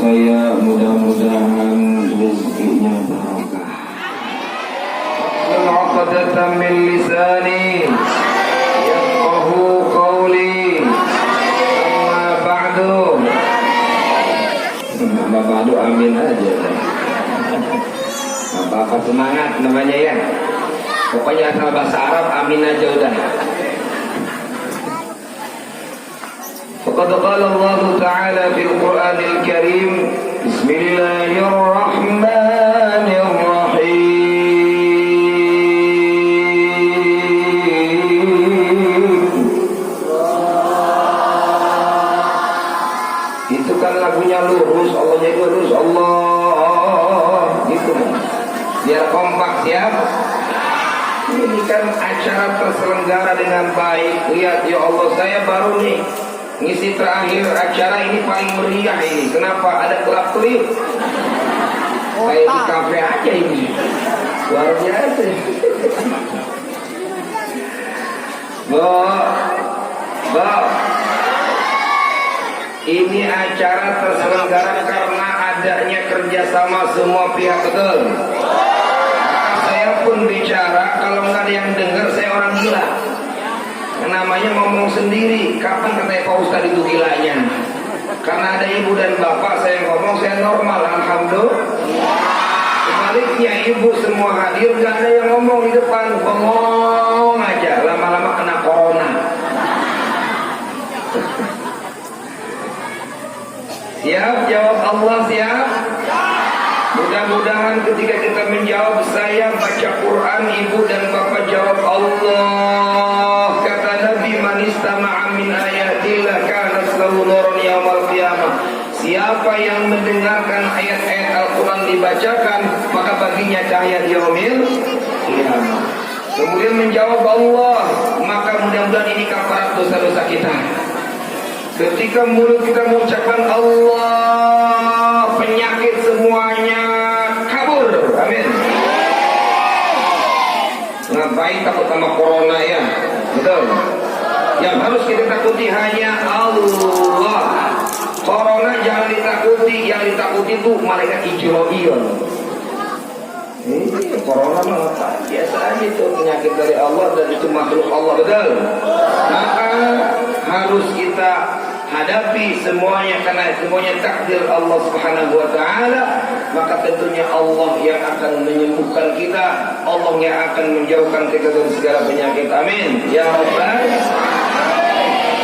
saya, mudah-mudahan rezekinya barokah. Uqdatan min lisani yafqahu qawli. Amma ba'du. Amma ba'du, amin aja. Apa-apa semangat namanya ya. Pokoknya asal bahasa Arab amin aja udah. Faqad qala Allah Ta'ala fil Qur'anil Karim, Bismillahirrahmanirrahim. Itu kan lagunya lurus, Allahnya itu lurus, Allah gitu. Biar kompak, siap. Ini kan acara terselenggara dengan baik. Lihat ya Allah, saya baru nih ngisi terakhir acara ini paling meriah ini. Kenapa? Ada kelap-kelip. Kayak di kafe aja ini. Luar biasa. Boh. Ini acara terselenggara karena adanya kerjasama semua pihak, betul. Saya pun bicara, kalau nggak ada yang dengar saya orang gila. Namanya ngomong sendiri. Kapan katanya Pak Ustadz itu gilanya? Karena ada ibu dan bapak saya ngomong, saya normal, alhamdulillah. Sebaliknya ibu semua hadir, nggak ada yang ngomong di depan, bengong aja, lama-lama kena corona. Siap? Jawab Allah, siap? Mudah-mudahan ketika kita menjawab, saya baca Quran, ibu dan bapak jawab Allah. Kata Nabi, man istama'a min ayatillah kana lahu nurun yaumal qiyamah. Siapa yang mendengarkan ayat-ayat Al-Quran dibacakan, maka baginya cahaya di yaumil qiyamah. Kemudian menjawab Allah, maka mudah-mudahan ini kafarat dosa-dosa kita. Ketika mulut kita mengucapkan Allah, penyakit semuanya kabur. Amin. Ngapain takut sama corona ya? Betul. Yang harus kita takuti hanya Allah. Corona jangan ditakuti, yang ditakuti itu malaikat Israil. Ini corona mah biasa aja itu, penyakit dari Allah dan itu makhluk Allah, betul. Maka harus kita hadapi semuanya karena semuanya takdir Allah Subhanahu wa taala. Maka tentunya Allah yang akan menyembuhkan kita, Allah yang akan menjauhkan kita dari segala penyakit. Amin ya rabbal.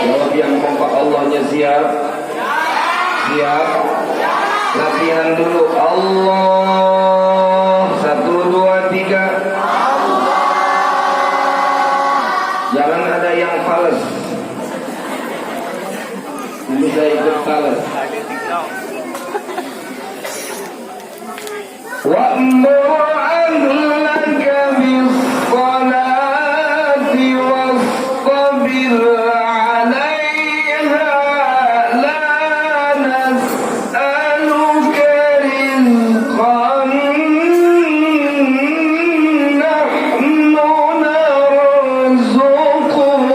Jawab yang kompak, Allahnya siap. Siap. Latihan dulu. Allah. 1, 2, 3. Jangan ada yang fales. Ini saya ikut fales. Wa'mur ahlaka bis-salati wastabir 'alaiha la nas'aluka rizqan nahnu narzuquk.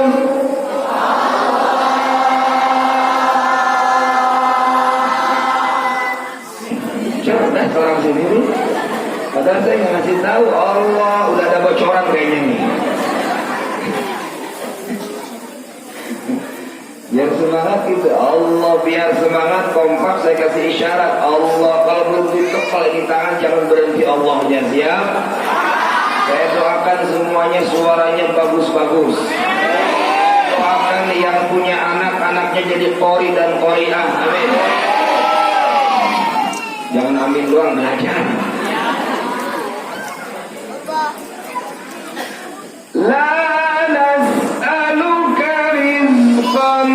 Cerdas orang sini nih. Padahal saya nggak ngasih tahu. Allah udah ada bocoran kayaknya nih. Biar semangat gitu. Allah biar semangat, kompak, saya kasih isyarat. Allah kalau belum dikepal di tangan jangan berhenti, Allahnya siap. Saya doakan semuanya suaranya bagus-bagus. Doakan yang punya anak-anaknya jadi qori dan qoriah. Amin. Jangan amin doang, belajar. La nas'aluka rizqan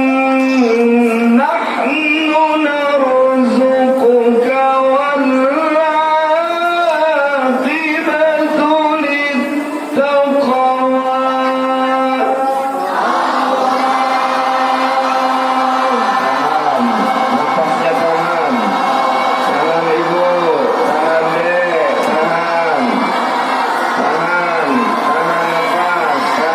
nahnu narzuquka wal 'aqibatu lit-taqwa. Nafasnya tahan. Tahan ibu, tahan dek, tahan. Tahan nafas.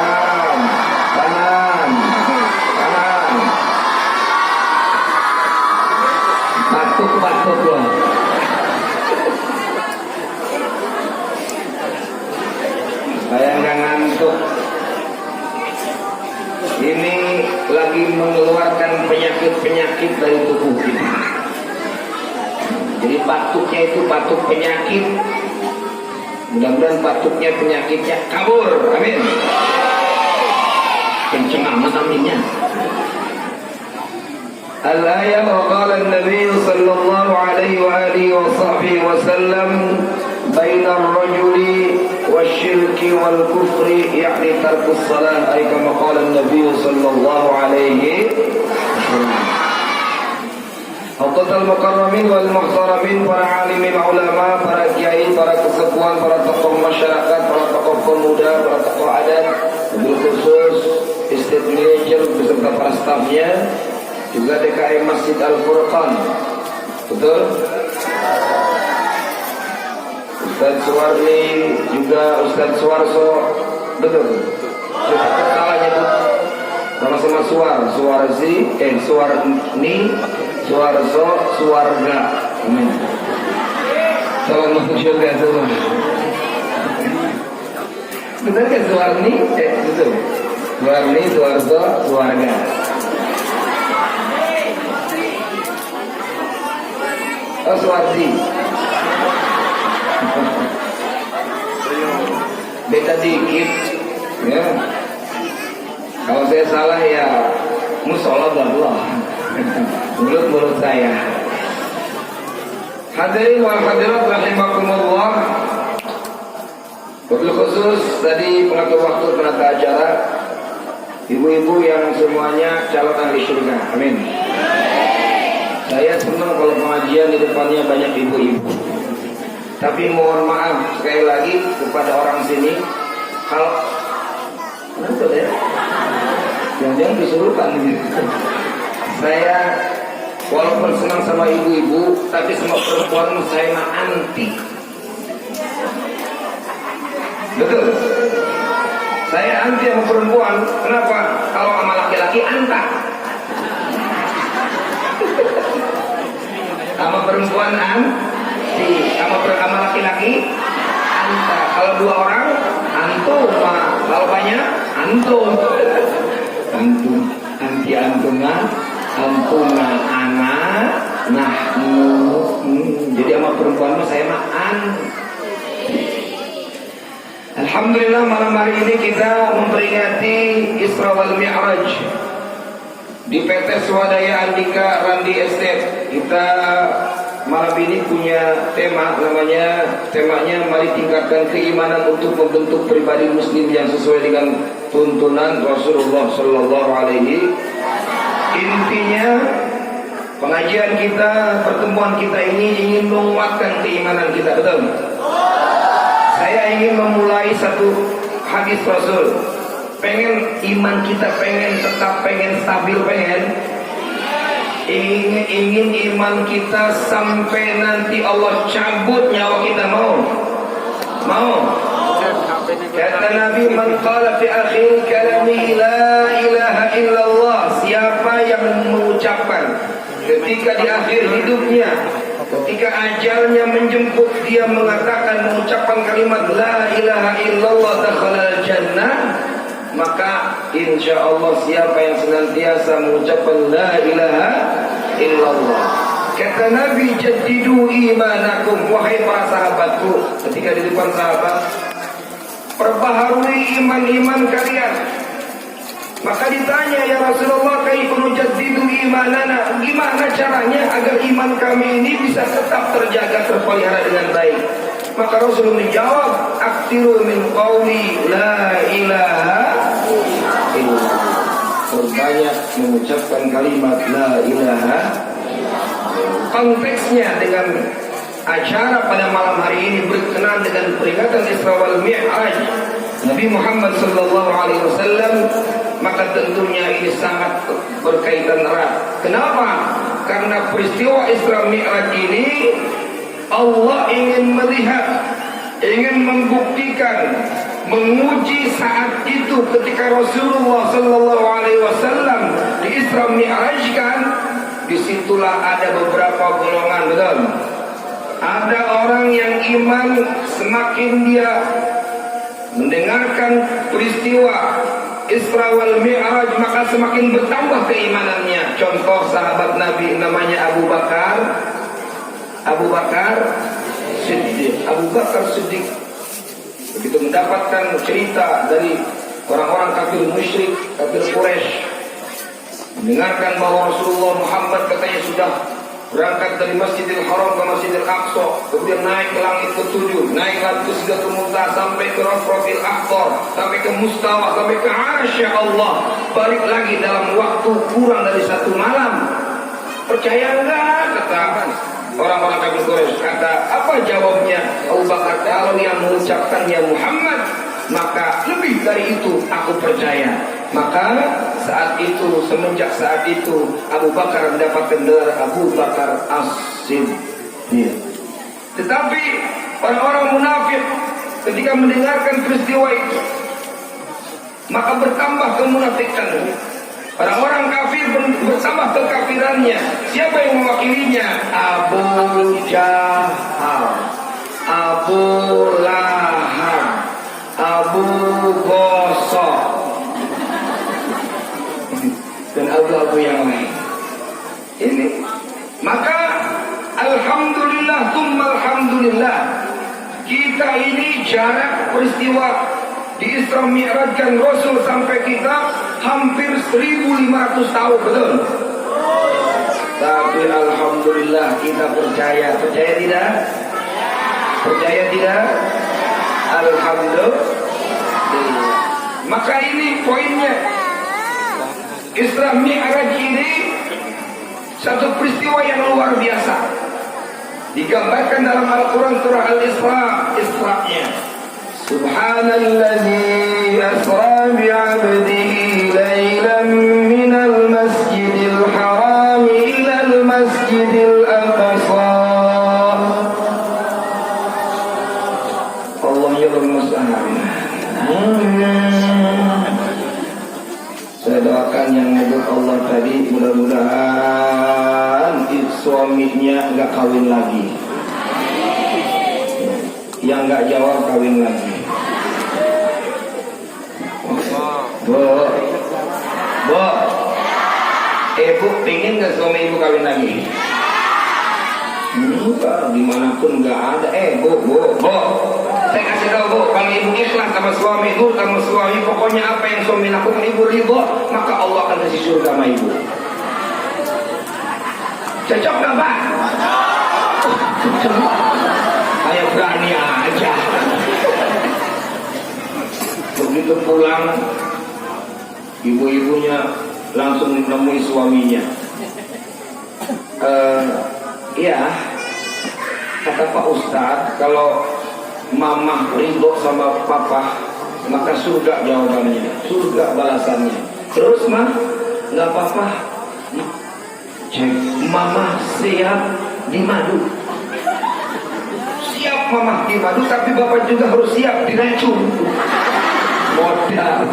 ngantuk. Ini lagi mengeluarkan penyakit-penyakit dari tubuh kita. Jadi batuknya itu batuk penyakit. Mudah-mudahan batuknya penyakitnya kabur. Amin. Kenceng amat aminnya. Al-ayat wa qala an-nabiy sallallahu alaihi wa alihi wa sahbihi wa sallam baina ar-rajuli wasyirki wal kufri ya'ni tarkus salat ay kama qala an-nabiy sallallahu alaihi Al-Qatal Mukarramin wal Muhtaramin, para alimin ulama, para kiai, para kesepuhan, para tokoh masyarakat, para tokoh pemuda, para tokoh adat, mobil khusus, estate manager beserta para stafnya, juga DKM Masjid Al-Furqan. Betul? Ustaz Suwarni, juga Ustaz Suwarso. Betul? Kita salah nyebut sama-sama Suwarzi, Suwarni, Suwarso, Suwarga. Amin. Salam masuk syurga semua. Benar kan Suwarni? Betul. Suwarni, Suwarso, Suwarga. Oh, Suwardi. Beda dikit. Ya. Kalau saya salah ya musola Allah. Mulut saya. Hadirin wal hadirat rahimakumullah. Wabil khusus tadi pengatur waktu, penata acara, ibu-ibu yang semuanya calon ahli surga. Amin. Saya senang kalau pengajian di depannya banyak ibu-ibu. Tapi mohon maaf sekali lagi kepada orang sini, kalau kenapa ya? Jangan-jangan disuruhkan gitu. Saya walaupun senang sama ibu-ibu, tapi sama perempuan saya mah anti. Betul. Saya anti sama perempuan. Kenapa? Kalau sama laki-laki anta. Sama perempuan anti, sama laki-laki anta. Kalau dua orang antum, kalau banyak antum. Antum, anti antuna, antuna anak, jadi sama perempuan mah saya mah Alhamdulillah malam hari ini kita memperingati Isra wal Mi'raj di PT Swadaya Andika Randi Estate. Kita malam ini punya temanya mari tingkatkan keimanan untuk membentuk pribadi muslim yang sesuai dengan tuntunan Rasulullah Sallallahu Alaihi. Intinya pengajian kita, pertemuan kita ini ingin menguatkan keimanan kita, betul? Saya ingin memulai satu hadis Rasul. Pengen iman kita, pengen stabil, ingin iman kita sampai nanti Allah cabut nyawa kita, mau? Kata Nabi, man qala fi akhir kalami la ilaha illallah, siapa yang mengucapkan ketika di akhir hidupnya, ketika ajalnya menjemput, dia mengucapkan kalimat la ilaha illallah dakhalal jannah, maka insya Allah siapa yang senantiasa mengucapkan la ilaha illallah. Kata Nabi, jaddidu imanakum, wahai para sahabatku. Ketika di depan sahabat, perbaharui iman-iman kalian. Maka ditanya, ya Rasulullah, kaifa nujaddidu imanana, gimana caranya agar iman kami ini bisa tetap terjaga, terpelihara dengan baik? Maka Rasul menjawab, aktiru min qawli la ilaha illallah, perbanyak mengucapkan kalimat la ilaha. Konteksnya dengan acara pada malam hari ini berkenaan dengan peringatan Isra wal Mi'raj Nabi Muhammad sallallahu alaihi wasallam, maka tentunya ini sangat berkaitan erat. Kenapa? Karena peristiwa Isra Mi'raj ini Allah ingin melihat, ingin membuktikan, menguji saat itu ketika Rasulullah sallallahu alaihi wasallam di Isra Mi'raj kan, disitulah ada beberapa golongan, betul? Ada orang yang iman semakin dia mendengarkan peristiwa Isra wal Mi'raj, maka semakin bertambah keimanannya. Contoh sahabat Nabi namanya Abu Bakar Siddiq. Begitu mendapatkan cerita dari orang-orang kafir musyrik, kafir Quraisy, mendengarkan bahwa Rasulullah Muhammad katanya sudah berangkat dari Masjidil Haram ke Masjidil Aqsa, kemudian naik ke langit ke-7, naik lagi ke Sidratul Muntaha, sampai ke Rafratil Akhtar, sampai ke Mustawa, sampai ke Arsy Allah, balik lagi dalam waktu kurang dari 1 malam. Percaya enggak? Kata orang-orang kafir Quraisy. Kata apa jawabnya Abu Bakar? Kalau yang mengucapkannya Muhammad, maka lebih dari itu aku percaya. Maka saat itu, semenjak saat itu, Abu Bakar mendapatkan gelar Abu Bakar As-Siddiq. Tetapi orang-orang munafik ketika mendengarkan peristiwa itu, maka bertambah kemunafikan. Orang-orang kafir bertambah kekafirannya. Siapa yang mewakilinya? Abu Jahal, Abu Lahab, Abu Gosok, dan abu-abu yang lain. Ini maka alhamdulillah tsumma alhamdulillah, kita ini jarak peristiwa di Isra Mi'rajkan Rasul sampai kita hampir 1500 tahun, betul? Tapi alhamdulillah kita percaya tidak? Percaya tidak? Alhamdulillah. Maka ini poinnya. Isra Mi'raj ini satu peristiwa yang luar biasa, digambarkan dalam Al-Quran surah Al-Isra, Isra-nya. Subhanalladzi asra bi'abdihi laylan minal masjidil haram ilal masjidil aqsa. Allahumma musta'an. Saya doakan yang nyebut Allah tadi, mudah-mudahan suaminya nggak kawin lagi, yang nggak jawab kawin lagi. Bu, ibu pingin nggak suami ibu kawin lagi? Enggak, dimanapun nggak ada. Bu, saya kasih tahu bu, kalau ibu ikhlas sama suami, nur sama suami, pokoknya apa yang suami lakukan ibu ridho, maka Allah akan kasih surga sama ibu. Cocok nggak pak? Saya berani aja. Begitu pulang, ibu-ibunya langsung menemui suaminya. Iya, kata Pak Ustadz, kalau mama ridho sama papa, maka surga jawabannya, surga balasannya. Terus mah, nggak apa-apa. Cek, mama siap di madu. Siap mama di madu, tapi bapak juga harus siap diracun. Modal.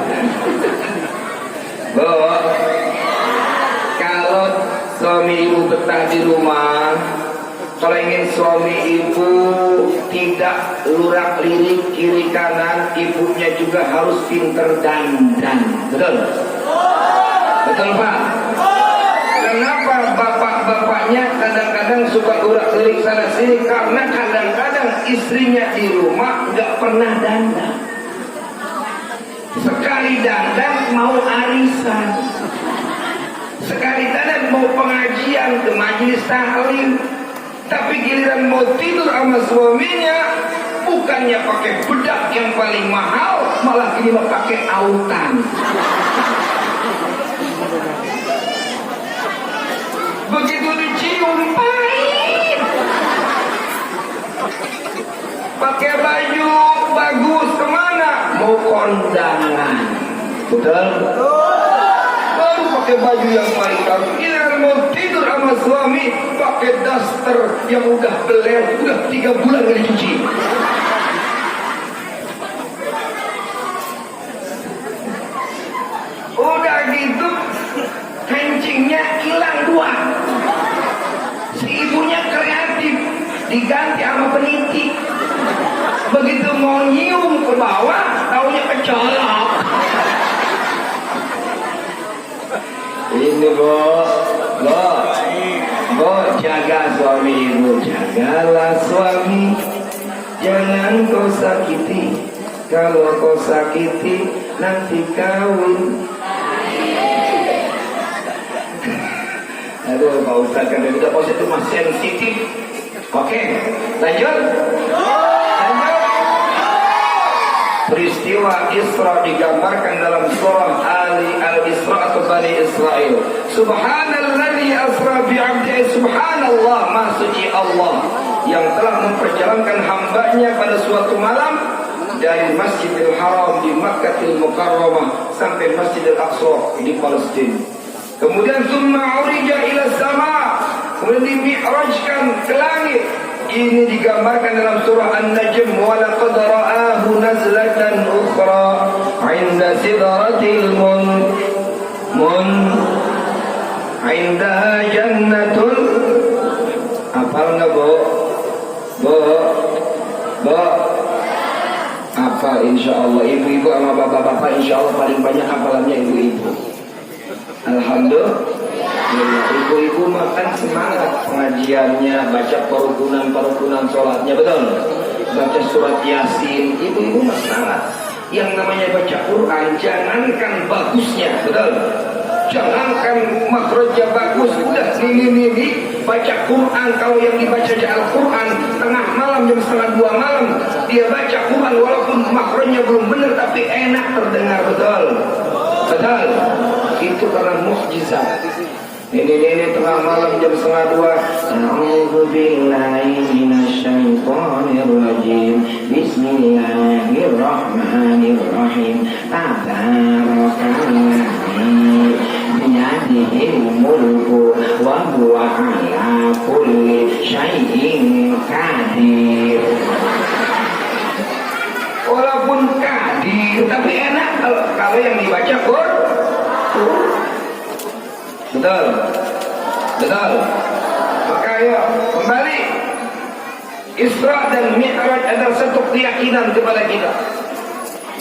Kalau suami ibu betah di rumah, kalau ingin suami ibu tidak lurak-lirik kiri kanan, ibunya juga harus pinter dandan. Betul? Betul pak? Kenapa bapak-bapaknya kadang-kadang suka lurak-lirik sana sini? Karena kadang-kadang istrinya di rumah nggak pernah dandan. Sekali dandan mau arisan, sekali dandan mau pengajian ke majelis tahlim. Tapi giliran mau tidur sama suaminya, bukannya pakai bedak yang paling mahal, malah kini mau pakai autan. Begitu dicium pahit. Pakai baju bagus kemana? Mau kondangan. Betul? Baru pakai baju yang paling bagus. Giliran mau tidur sama suami, pakai daster yang udah beler, udah 3 bulan gak dicuci. Udah gitu, kencingnya hilang 2. Si ibunya kreatif, diganti sama peniti. Begitu mau nyium ke bawah, ini Bo, jaga suami ibu, jagalah suami, jangan kau sakiti. Kalau kau sakiti nanti kawin. Aduh, Pak Ustaz kan udah Pak Ustaz itu masih sensitif. Oke, lanjut. Peristiwa Isra digambarkan dalam surah Al-Isra atau Bani Israel. Subhanalladzi asra bi'abdihi, subhanallah, maha suci Allah yang telah memperjalankan hambanya pada suatu malam dari Masjidil Haram di Makkahil Mukarramah sampai Masjidil Aqsa di Palestina. Kemudian summa urija ila sama, kemudian dimi'rajkan ke langit. Ini digambarkan dalam surah An-Najm, wa laqad ra'ahu nazlatan ukhra 'inda sidratil indaha jannatul. Hafal enggak, Bo? Hafal insyaallah. Ibu-ibu sama bapak-bapak insyaallah paling banyak hafalannya ibu-ibu. Alhamdulillah. Ibu-ibu makan semangat pengajiannya, baca perukunan sholatnya, betul? Baca surat Yasin, ibu-ibu semangat. Yang namanya baca Quran, jangankan bagusnya, betul? Jangankan makhrajnya bagus, udah ini baca Quran. Kalau yang dibaca Al-Quran tengah malam jam 1:30 malam, dia baca Quran walaupun makhrajnya belum benar tapi enak terdengar, betul? Betul? Itu karena mukjizat. Ini tengah malam jam 1:30. A'udzu billahi minasyaitonir rajim. Bismillahirrahmanirrahim. Tabarakalladzi biyadihil mulku wa huwa ala kulli syai'in qadir. Walaupun kadir tapi enak kalau yang dibaca Quran. Betul. Maka ya kembali, Isra dan Mi'raj adalah satu keyakinan kepada kita.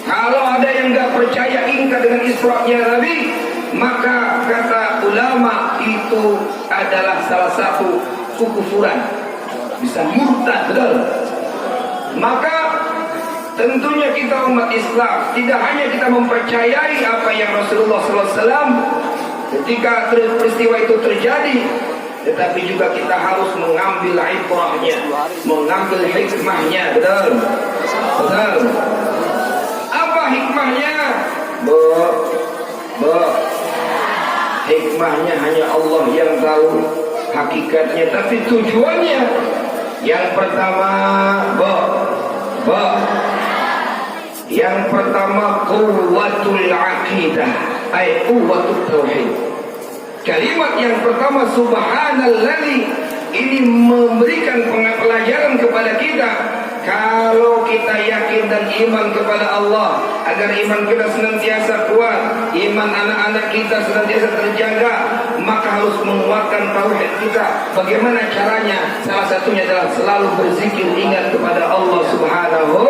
Kalau ada yang nggak percaya ingkar dengan Isra-nya Nabi, maka kata ulama itu adalah salah satu kekufuran, bisa murtad, betul. Maka tentunya kita umat Islam tidak hanya kita mempercayai apa yang Rasulullah SAW ketika peristiwa itu terjadi, tetapi juga kita harus mengambil ibrahnya, mengambil hikmahnya, betul? Apa hikmahnya? Hikmahnya hanya Allah yang tahu hakikatnya, tapi tujuannya yang pertama, yang pertama quwwatul aqidah, ay quwwatul tauhid. Kalimat yang pertama subhanalladzi ini memberikan pelajaran kepada kita. Kalau kita yakin dan iman kepada Allah, agar iman kita senantiasa kuat, iman anak-anak kita senantiasa terjaga, maka harus menguatkan tauhid kita. Bagaimana caranya? Salah satunya adalah selalu berzikir, ingat kepada Allah Subhanahu.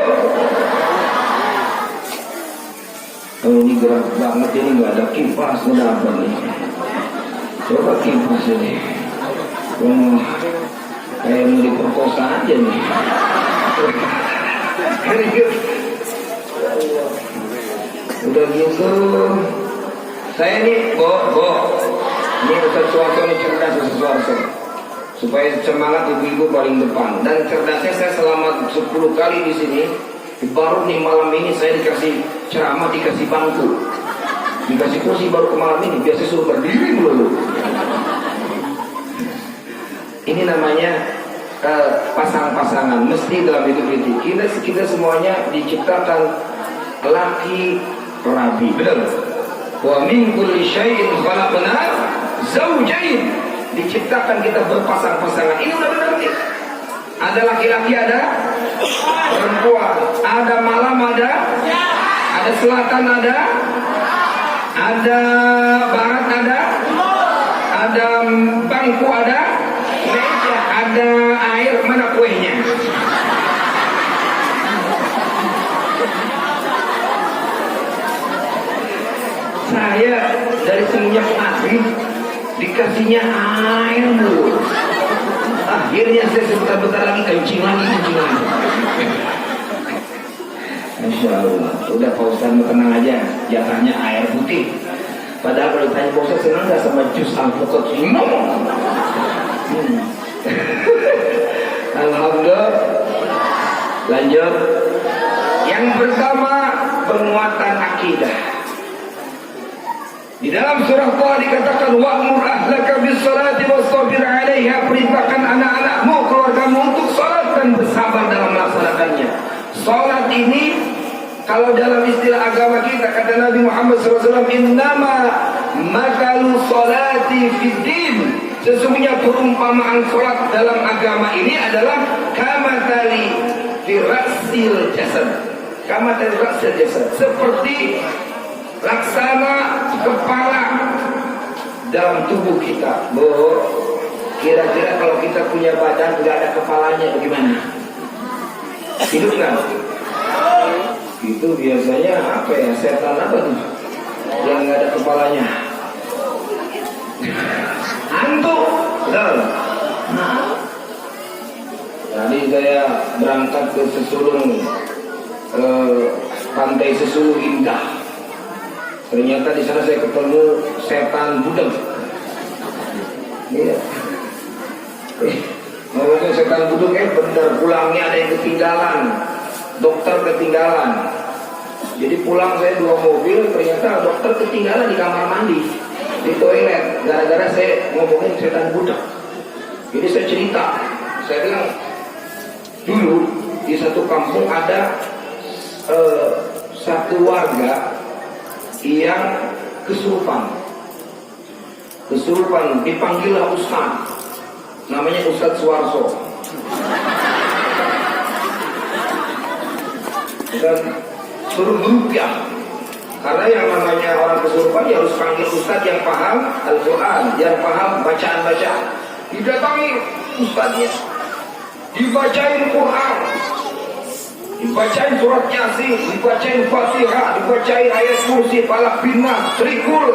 Oh, ini gerak banget, ini nggak ada kipas, nggak ada apa nih. Coba kipas ini. Kayak mau diperkosa aja nih. Udah gitu, saya nih, ini Ustaz Suwarso ini cerdas, Ustaz Suwarso. Supaya semangat ibu-ibu paling depan. Dan cerdasnya saya selama 10 kali di sini. Baru nih malam ini saya dikasih ceramah, dikasih bangku, dikasih kursi baru ke malam ini. Biasa suruh berdiri dulu. Ini namanya pasang-pasangan. Mesti dalam hidup ini kita semuanya diciptakan laki rabi, benar? Wa min kulli syai'in khalaqna zawjayn. Diciptakan kita berpasang-pasangan. Ini udah benar nih. Ada laki-laki, ada perempuan, ada malam, ada selatan, ada barat, ada bangku, ada meja, ada air, mana kuenya? Saya dari semenjak maghrib dikasihnya air bu. Akhirnya saya sebentar-bentar lagi kencing lagi. Masya Allah. Udah Pak Ustadz tenang aja, jatahnya air putih. Padahal kalau ditanya Pak Ustadz senang gak sama jus alpukat? Alhamdulillah. Lanjut. Yang pertama, penguatan akidah. Di dalam surah Taha dikatakan wa'mur ahlaka bis-shalati wastabir 'alaiha, perintahkan anak-anakmu, keluargamu untuk salat dan bersabar dalam melaksanakannya. Salat ini kalau dalam istilah agama kita, kata Nabi Muhammad SAW, innama makalu salati fid din, sesungguhnya perumpamaan salat dalam agama ini adalah kamathali firasil jasad. Kamathali firasil jasad, seperti laksana kepala dalam tubuh kita. Bu, kira-kira kalau kita punya badan nggak ada kepalanya bagaimana? Hidup kan? Itu biasanya apa ya? Setan apa tuh? Yang nggak ada kepalanya? Hantu, betul? Nah, tadi saya berangkat ke Sesulung, pantai Sesulung indah. Ternyata di sana saya ketemu setan budeg. Iya. Ngomongin setan budeg, bener, pulangnya ada yang ketinggalan. Dokter ketinggalan. Jadi pulang saya 2 mobil, ternyata dokter ketinggalan di kamar mandi, di toilet. Gara-gara saya ngomongin setan budeg. Jadi saya cerita, saya bilang dulu di satu kampung ada satu warga yang kesurupan, dipanggillah Ustaz, namanya Ustaz Suwarso. Dan suruh meruqyah, karena yang namanya orang kesurupan ya harus panggil Ustaz yang paham Al-Quran, yang paham bacaan-bacaan. Didatangi Ustaznya, dibacain Quran, dibacain surat Yasin, dibacain Fatihah, dibacain ayat kursi, Falaq bin Nas, trikul,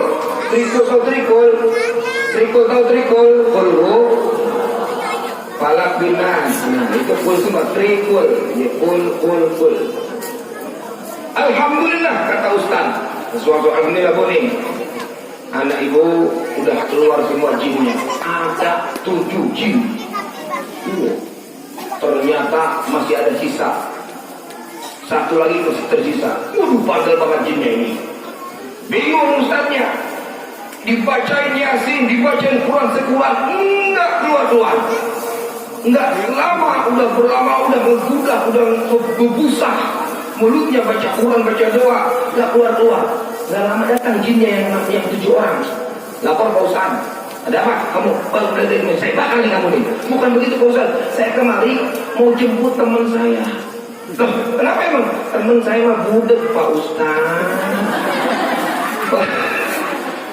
Falaq bin Nas. Nah, itu kul semua, trikul, ya kul. Alhamdulillah, kata Ustaz. Sesuatu alhamdulillah boleh. Anak ibu udah keluar semua jinnya. Ada 7 jin. Ternyata masih ada sisa. Satu lagi masih tersisa. Bandel banget jinnya ini. Bingung Ustaznya. Dibacain Yasin, dibacain Quran sekuat, enggak keluar. Enggak lama, udah menggudah, udah berbusa. Mulutnya baca Quran, baca doa, enggak keluar. Enggak lama datang jinnya yang 7 orang. Lapor Pak Ustaz. Ada apa? Kamu baru belajar ini, saya bakal nih kamu nih. Bukan begitu Pak Ustaz. Saya kemari mau jemput teman saya. Loh, kenapa emang? Teman saya mah budeg Pak Ustaz.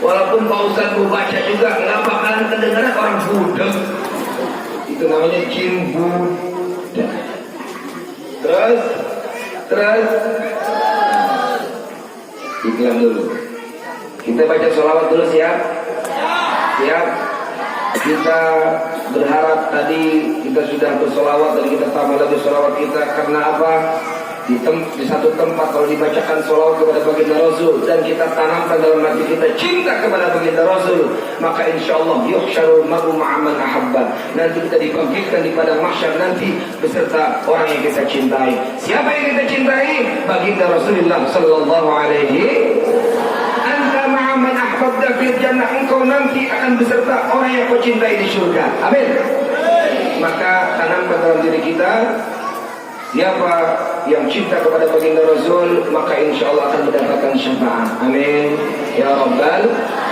Walaupun Pak Ustaz mau baca juga nggak bakalan kedengaran orang budeg. Itu namanya jin budeg. Terus iklan dulu. Kita baca sholawat dulu, siap? Siap. Kita berharap tadi kita sudah bersolawat dan kita tambah lagi solawat kita. Karena apa? Di satu tempat kalau dibacakan solawat kepada baginda Rasul dan kita tanamkan dalam hati kita cinta kepada baginda Rasul, maka insya Allah yuhsyarul mar'u ma'aman ahabba. Nanti kita dibangkitkan di padang mahsyar nanti beserta orang yang kita cintai. Siapa yang kita cintai? Baginda Rasulullah sallallahu alaihi. Anta ma'aman ahbabda fil jannah, engkau nanti akan beserta orang yang kau cintai di surga. Amin. Maka tanamkan dalam diri kita, siapa yang cinta kepada baginda Rasul, maka insya Allah akan mendapatkan syafaat. Amin ya Rabbal.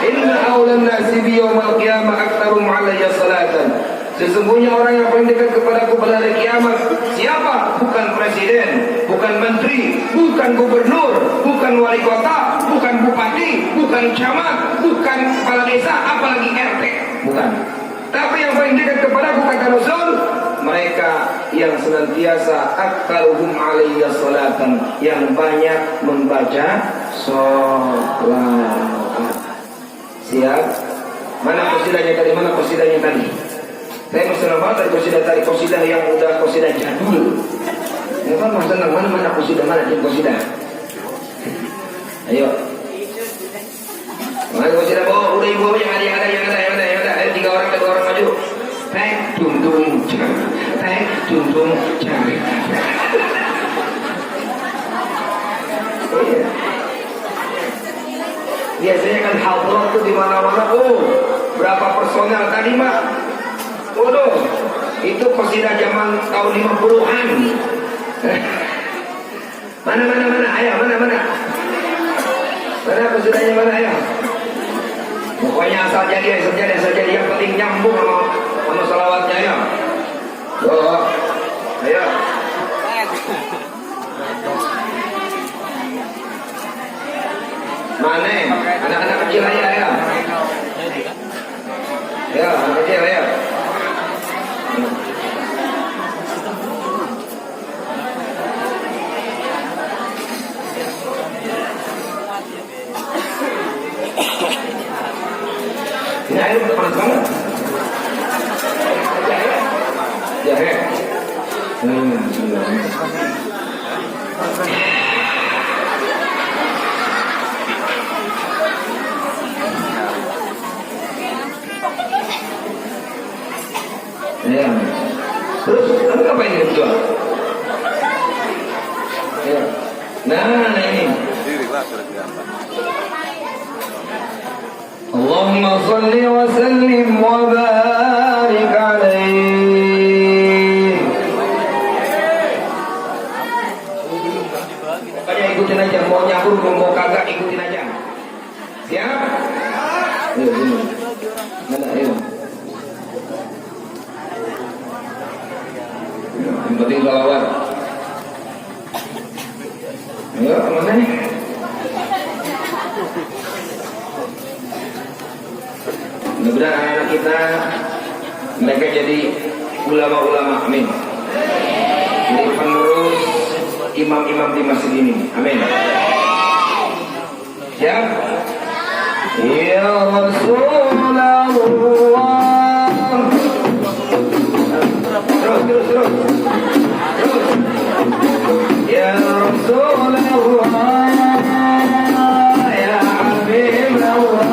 Inna awlan nasi bi yawmal qiyamah aktsarum alayya salatan. Sesungguhnya orang yang paling dekat kepadaku pada hari kiamat siapa? Bukan presiden, bukan menteri, bukan gubernur, bukan wali kota, bukan bupati, bukan camat, bukan kepala desa, apalagi RT. Bukan. Tapi yang paling dekat kepadaku, kata Rasul, mereka yang senantiasa aktaruhum alaiya salatan, yang banyak membaca sholat. Siap? Mana kosidahnya tadi? Mana kosidahnya tadi? Saya masih nama dari kosidah tadi, kosidah yang udah kosidah jadul. Ya kan masa mana kosidah, mana tim kosidah? Ayo. Mana kosidah bawa udah ibu yang ada. Ayo 3 orang maju. Tek tuntung cari. Oh iya. Biasanya kan hadroh tuh di mana-mana. Oh, berapa personel tadi mak? Waduh, itu kosidah zaman tahun 50-an. Mana? Ayo, mana? Mana kosidahnya mana ayo? Pokoknya asal jadi. Yang penting nyambung sama salawatnya ya. Doa. Ayo. Mana? Anak-anak kecil aja ya. Ya, anak kecil ya. Ini air udah panas banget. Jahe. Ya. Terus kamu ngapain ini jual? Ya. Nah ini. Allahumma salli wa sallim wa barik alaihi. Pokoknya ikutin aja, mau nyabur mau kagak ikutin aja. Siap? Ayo sini. Mana ayo. Yang penting salawat. Ayo mana nih? Mudah-mudahan anak-anak kita mereka jadi ulama-ulama, amin. Jadi penerus imam-imam di masjid ini, amin. Siap? Ya Rasulullah. Terus. Ya Rasulullah. Ya Habibullah.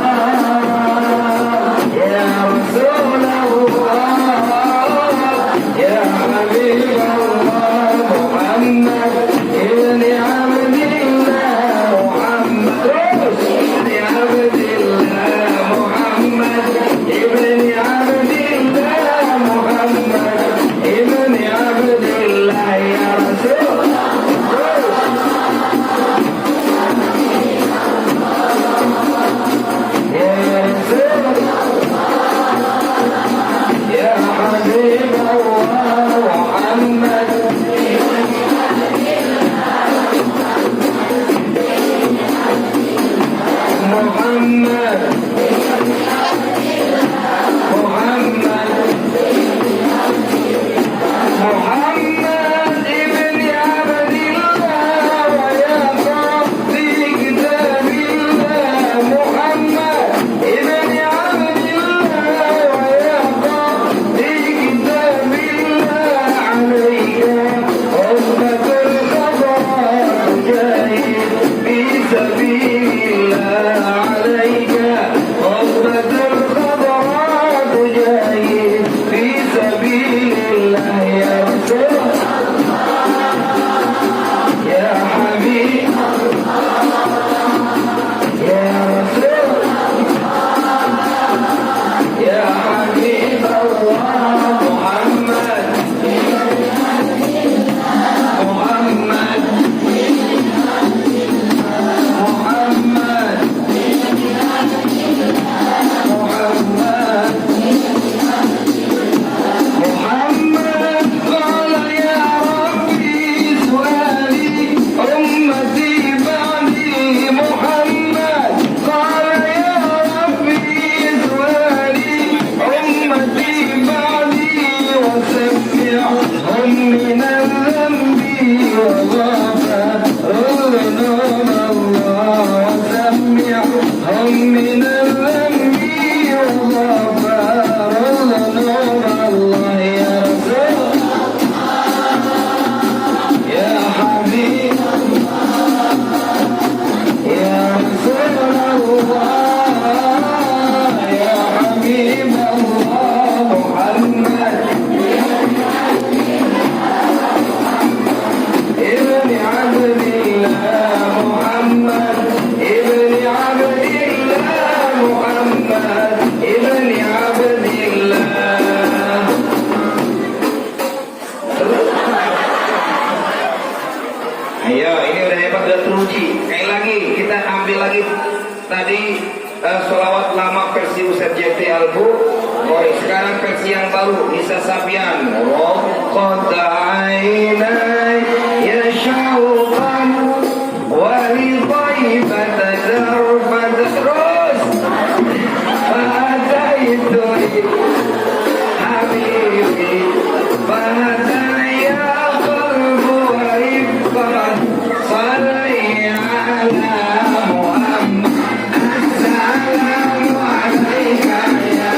lebih lagi tadi sholawat lama versi Ustaz JT Albu. Sekarang versi yang baru Nisa Sabian. Qad aynai ya syauqan wa li dhaifata darbat terus fadaitu habibi fadaya qalbu wa ibqan salli ala Muhammad assalamu alaika ya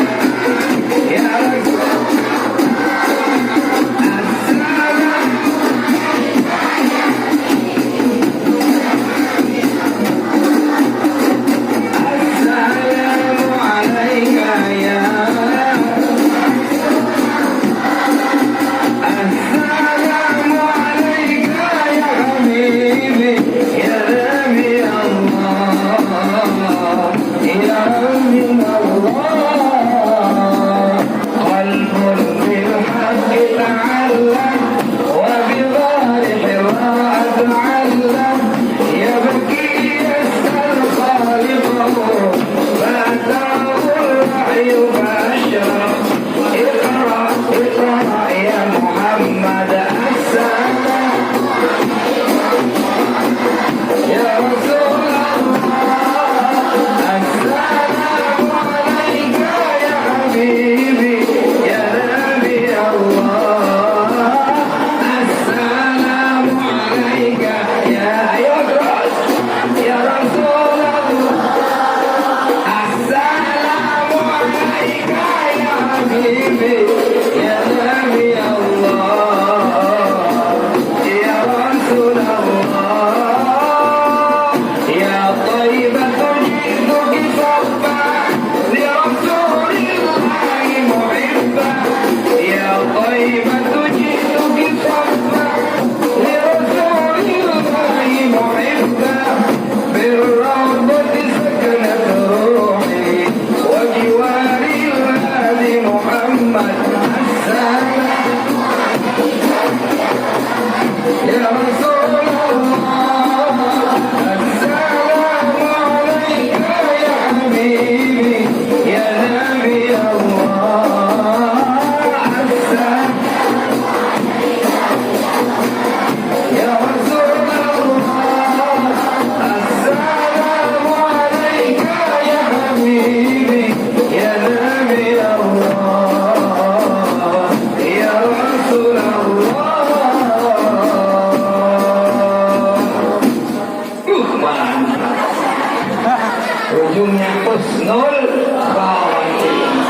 ujungnya husnul khawatimah.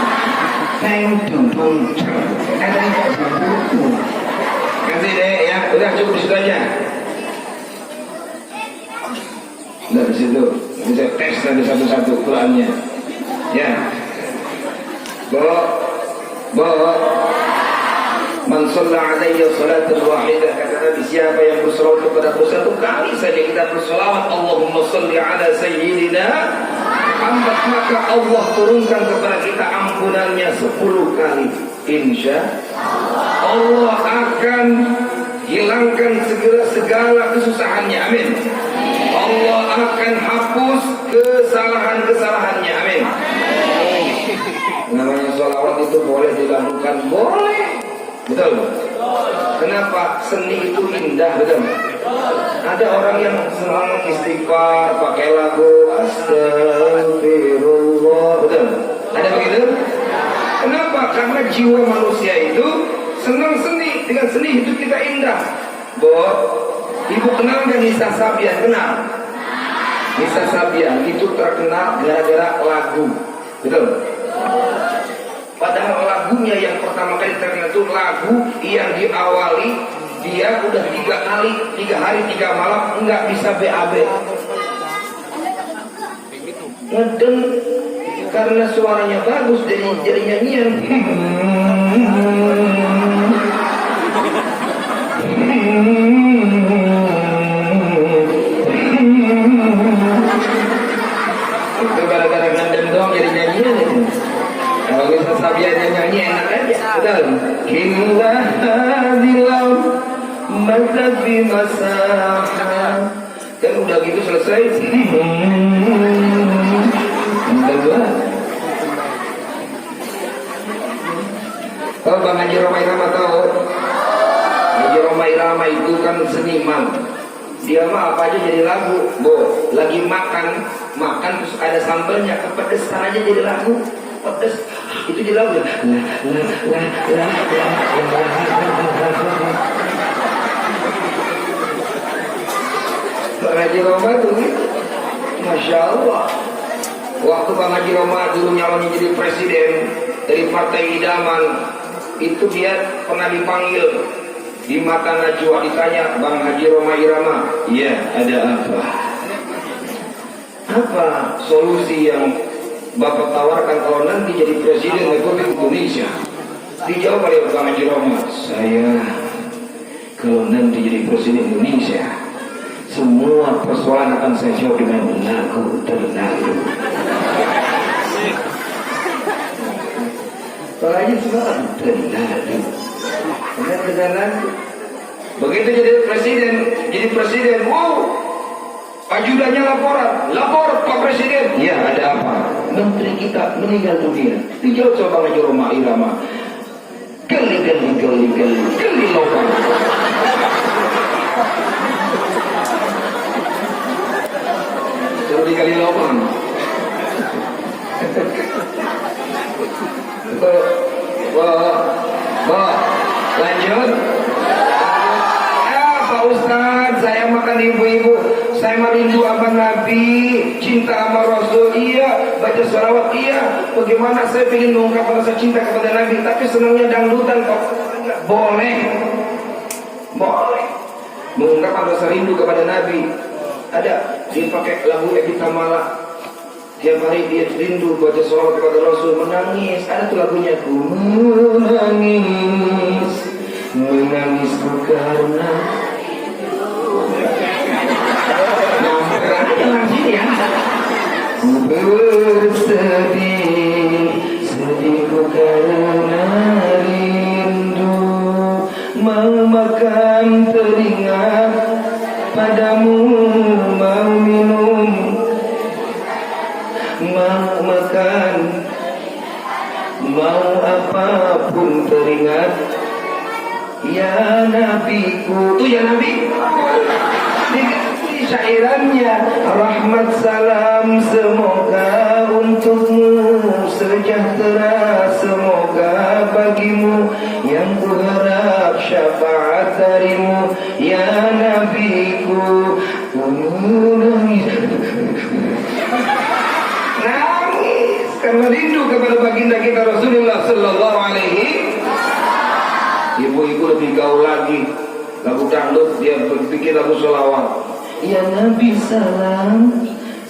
Ada buku. Kasih deh ya, udah cukup di situ aja. Udah di situ, bisa tes tadi satu-satu Qurannya. Ya, Man shalla alayya salatan wahidah, kata Nabi, siapa yang bersolawat kepadaku satu kali saja, kita bersolawat Allahumma shalli ala sayyidina Muhammad, maka Allah turunkan kepada kita ampunannya 10 kali. Insya Allah akan hilangkan segala kesusahannya. Amin. Allah akan hapus kesalahan-kesalahannya. Amin. Namanya sholawat itu boleh dilakukan, boleh. Betul. Kenapa? Seni itu indah, betul. Ada orang yang selalu istighfar pakai lagu astagfirullah, betul. Ada begitu? Kenapa? Karena jiwa manusia itu senang seni. Dengan seni hidup kita indah. Ibu kenal nggak Nisa Sabian? Kenal? Nisa Sabian itu terkenal gara-gara lagu, betul. Padahal lagunya yang pertama kali terkenal itu lagu yang diawali dia udah 3 hari 3 malam nggak bisa BAB. Dan karena suaranya bagus jadi nyanyian. Itu gara-gara ngandem doang jadi nyanyian itu. Kalau Nisa Sabian nyanyi enak aja, betul. Hingga hadilam mata bi masaha. Kan udah gitu selesai. lagu. Bo, lagi makan terus ada sambalnya kepedesan aja jadi lagu. Pedes itu jadi lagu. Bang Haji Roma tuh gitu. Masya Allah. Waktu Bang Haji Roma dulu nyalonnya jadi presiden dari Partai Idaman, itu dia pernah dipanggil di Mata Najwa, ditanya, Bang Haji Roma Irama, iya ada apa? Apa solusi yang Bapak tawarkan kalau nanti jadi presiden Republik Indonesia? Dijawab oleh Bang Haji Roma, saya kalau nanti jadi presiden Indonesia, semua persoalan akan saya jawab dengan lagu terlalu. Kalau aja semua terlalu. Benar. Begitu jadi presiden, wow, ajudannya lapor Pak Presiden. Ya, ada apa? Menteri kita meninggal dunia. Dijawab sama Bang Haji Roma Irama. Geli lopang. Suruh dikali lopang. Lanjut. Pak Ustadz, saya makan ibu-ibu, saya merindu sama Nabi, cinta sama Rasul, iya, baca salawat, iya. Bagaimana saya ingin mengungkapkan rasa cinta kepada Nabi, tapi senangnya dangdutan kok. Boleh mengungkapkan rasa rindu kepada Nabi. Ada dipakai lagu Evita Mala. Tiap hari dia rindu baca salawat kepada Rasul, menangis. Ada tuh lagunya, ku menangisku karena sedihku karena rindu, mau makan teringat padamu, mau minum, mau makan, mau apapun teringat. Ya Nabiku, tuh ya Nabi. Di syairannya, rahmat salam semoga untukmu, sejahtera semoga bagimu, yang kuharap syafaat darimu. Ya Nabiku, nangis karena rindu kepada baginda kita Rasulullah Sallallahu Alaihi. Ibu-ibu lebih gaul lagi, lagu dangdut dia bikin lagu sholawat. Ya Nabi salam,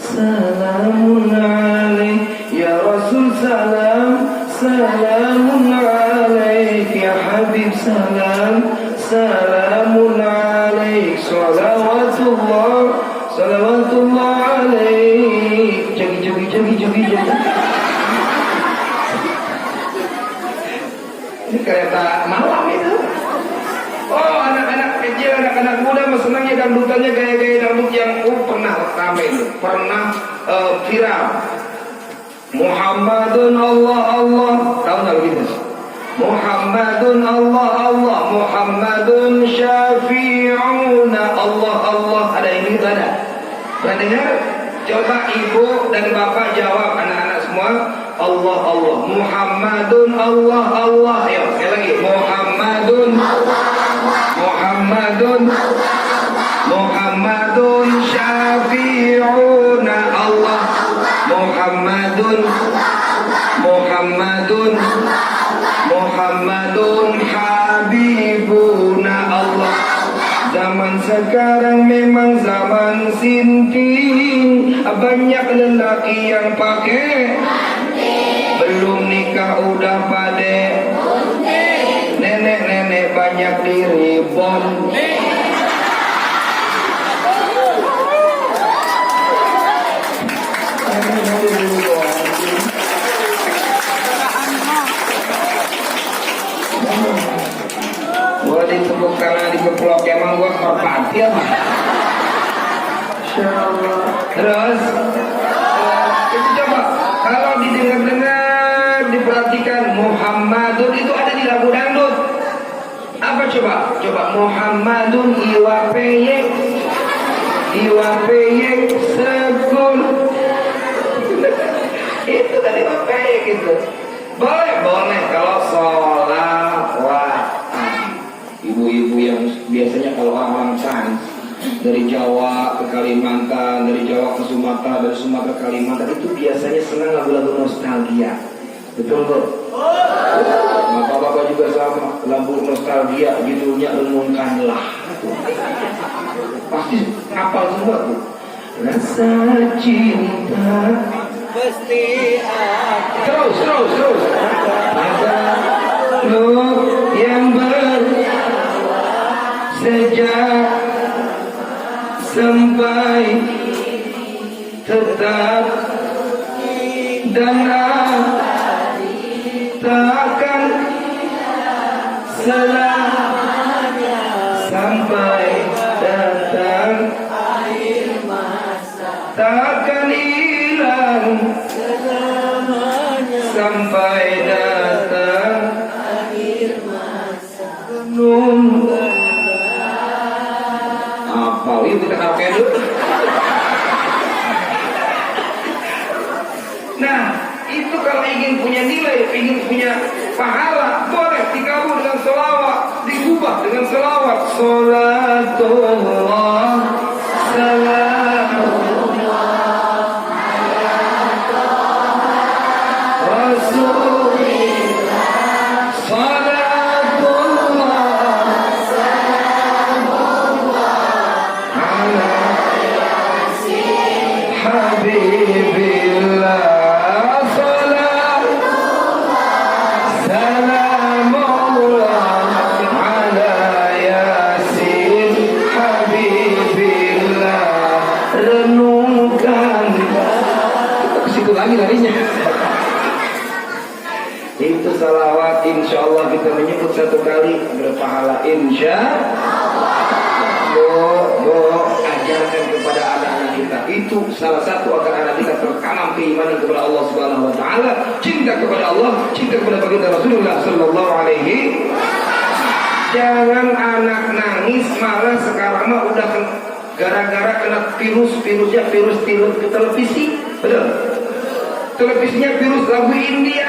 salamun alaik. Ya Rasul salam, salamun alaik. Ya Habib salam, salamun alaik. Salawatullah alaik. Jogi. Ini kereta malam itu. Oh, anak-anak kecil, anak-anak muda senangnya dangdutannya gaya-gaya dangdut yang pernah ramai itu, pernah viral. Muhammadun Allah, tahu nggak begitu? Muhammadun Allah, Muhammadun syafi'una Allah. Ada yang gitu ada? Pernah dengar? Coba ibu dan bapak jawab, anak-anak semua. Allah, Muhammadun Allah. Ayo, sekali lagi. Muhammadun syafi'una Allah. Muhammadun habibuna Allah. Zaman sekarang memang zaman sinting, banyak lelaki yang pakai, belum nikah udah pade, nenek-nenek banyak diribon. Gua ditepuk karena dikeplok, emang gua merpati apa? Insyaallah. Terus itu coba kalau didengar-dengar, diperhatikan, Muhammadun itu ada di lagu dangdut. Apa coba Muhammadun iwapeye. Iwapeyek sekul. Itu kan iwapeyek itu. Boleh kalau sholawat. Ibu-ibu yang biasanya kalau orang-orang Trans dari Jawa ke Kalimantan, dari Jawa ke Sumatera, dari Sumatera ke Kalimantan itu biasanya senang lagu-lagu nostalgia. Betul Bu? Bapak-bapak juga sama, lagu nostalgia judulnya Renungkanlah. Pasti hafal semua tuh. Rasa cinta pasti ada. Terus. Ada lu yang sejak sampai tetap dan takkan selamanya sampai datang akhir masa, takkan hilang selamanya sampai datang akhir masa. Apa itu kita karaoke dulu? Nah, itu kalau ingin punya nilai, ingin punya pahala, boleh dikabul dengan sholawat, diubah dengan sholawat. Sholatullah, salamullah, Rasulillah, sholatullah, salamullah, ala yasin habibillah. Larinya itu salawat, insya Allah kita menyebut satu kali berpahala, insya Allah. Ajarkan kepada anak-anak kita, itu salah satu agar anak kita tertanam keimanan kepada Allah Subhanahu Wa Taala, cinta kepada Allah, cinta kepada baginda Rasulullah Sallallahu Alaihi. Jangan anak nangis malah sekarang mah udah gara-gara kena virusnya virus televisi, betul? Televisinya virus lagu India.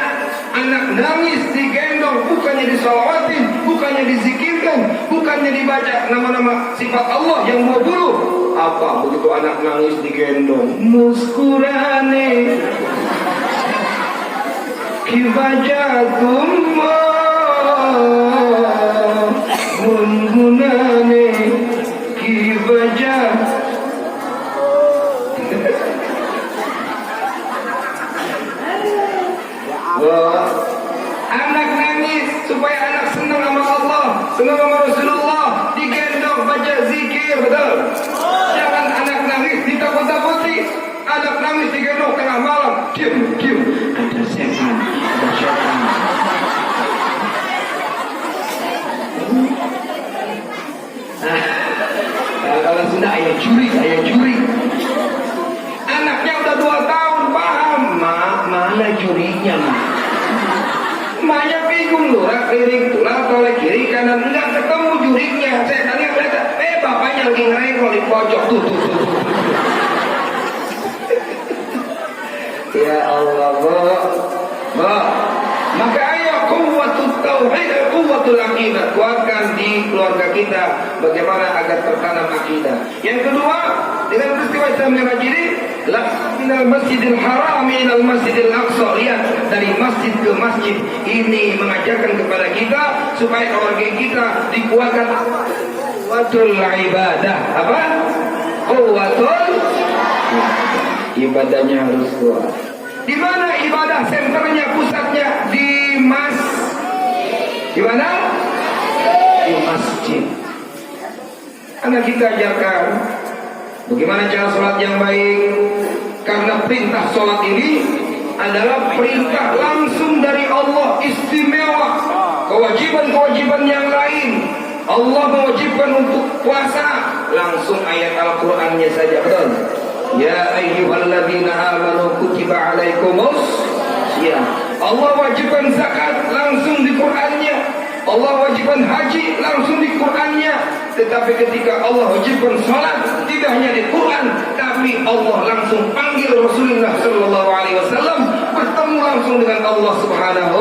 Anak nangis digendong, bukannya disolawatin, bukannya dizikirkan, bukannya dibaca nama-nama sifat Allah yang 20. Apa begitu anak nangis digendong? Muskurane kibajatum gungunane kibajat. Anak nangis supaya anak senang sama Allah, senang sama Rasulullah, digendong baca zikir, betul? Jangan anak nangis ditakut-takuti. Anak nangis digendong tengah malam, diam, ada setan, ada setan. Kalau sudah ayah curi. Anaknya udah 2 tahun, paham? Mana curinya, Maknya bingung loh, keliling tulang, toleh kiri kanan, enggak ketemu juriknya. Saya tanya mereka, bapaknya lagi ngerengol di pojok tuh. Ya Allah, maka ayo quwwatul tauhid, quwwatul aqidah, kuatkan di keluarga kita bagaimana agar tertanam akidah. Yang kedua, dengan peristiwa Isra Mi'raj ini, minal masjidil haram minal masjidil aqsa, lihat dari masjid ke masjid, ini mengajarkan kepada kita supaya keluarga kita dikuatkan quwwatul ibadah. Apa? Quwwatul ibadahnya harus kuat. Di mana ibadah senternya, pusatnya? Di mana? Di masjid. Anak kita ajarkan bagaimana cara sholat yang baik, karena perintah sholat ini adalah perintah langsung dari Allah, istimewa. Kewajiban-kewajiban yang lain Allah mewajibkan untuk puasa, langsung ayat Al-Qur'annya saja, betul? Ya ayyuhalladzina amanu kutiba alaikumus syiyam. Allah wajibkan zakat langsung di Qur'annya. Allah wajibkan haji langsung di Qur'annya. Tetapi ketika Allah wajibkan sholat, tidak hanya di Quran, tapi Allah langsung panggil Rasulullah Sallallahu Alaihi Wasallam bertemu langsung dengan Allah Subhanahu.